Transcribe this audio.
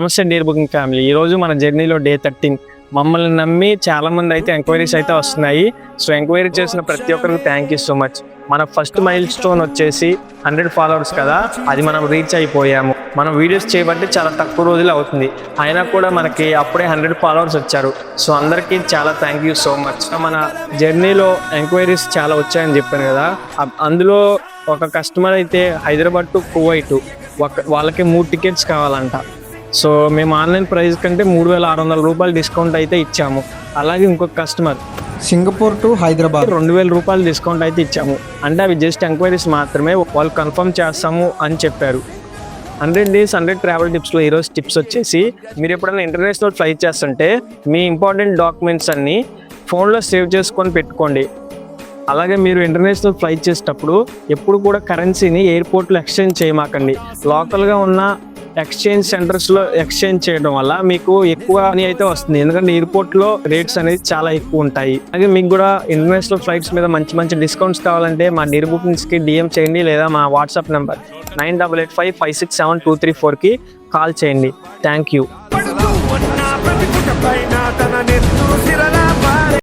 నమస్తే dear booking family. ఈరోజు మన జర్నీలో డే 13. మమ్మల్ని నమ్మి చాలామంది అయితే ఎంక్వైరీస్ అయితే వస్తున్నాయి. సో ఎంక్వైరీ చేసిన ప్రతి ఒక్కరికి థ్యాంక్ యూ సో మచ్. మన ఫస్ట్ మైల్ స్టోన్ వచ్చేసి 100 ఫాలోవర్స్ కదా, అది మనం రీచ్ అయిపోయాము. మనం వీడియోస్ చేయబట్టి చాలా తక్కువ రోజులు అవుతుంది, అయినా కూడా మనకి అప్పుడే 100 ఫాలోవర్స్ వచ్చారు. సో అందరికీ చాలా థ్యాంక్ యూ సో మచ్. మన జర్నీలో ఎంక్వైరీస్ చాలా వచ్చాయని చెప్పాను కదా, అందులో ఒక కస్టమర్ అయితే హైదరాబాద్ టు కువైట్, వాళ్ళకి 3 టికెట్స్ కావాలంట. సో మేము ఆన్లైన్ ప్రైస్ కంటే 3600 రూపాయలు డిస్కౌంట్ అయితే ఇచ్చాము. అలాగే ఇంకొక కస్టమర్ సింగపూర్ టు హైదరాబాద్ 2000 రూపాయలు డిస్కౌంట్ అయితే ఇచ్చాము. అంటే అవి జస్ట్ ఎంక్వైరీస్ మాత్రమే, వాళ్ళు కన్ఫర్మ్ చేస్తాము అని చెప్పారు. 100 days 100 ట్రావెల్ టిప్స్లో ఈరోజు టిప్స్ వచ్చేసి, మీరు ఎప్పుడైనా ఇంటర్నేషనల్ ఫ్లైట్ చేస్తుంటే మీ ఇంపార్టెంట్ డాక్యుమెంట్స్ అన్నీ ఫోన్లో సేవ్ చేసుకొని పెట్టుకోండి. అలాగే మీరు ఇంటర్నేషనల్ ఫ్లైట్ చేసేటప్పుడు ఎప్పుడు కూడా కరెన్సీని ఎయిర్పోర్ట్లో ఎక్స్చేంజ్ చేయమాకండి. లోకల్గా ఉన్న ఎక్స్చేంజ్ సెంటర్స్లో ఎక్స్చేంజ్ చేయడం వల్ల మీకు ఎక్కువ మనీ అయితే వస్తుంది, ఎందుకంటే ఎయిర్పోర్ట్లో రేట్స్ అనేది చాలా ఎక్కువ ఉంటాయి. అలాగే మీకు కూడా ఇంటర్నేషనల్ ఫ్లైట్స్ మీద మంచి మంచి డిస్కౌంట్స్ కావాలంటే మా డియర్ బుకింగ్స్కి డిఎం చేయండి, లేదా మా వాట్సాప్ నెంబర్ 9885567234కి కాల్ చేయండి. Thank you.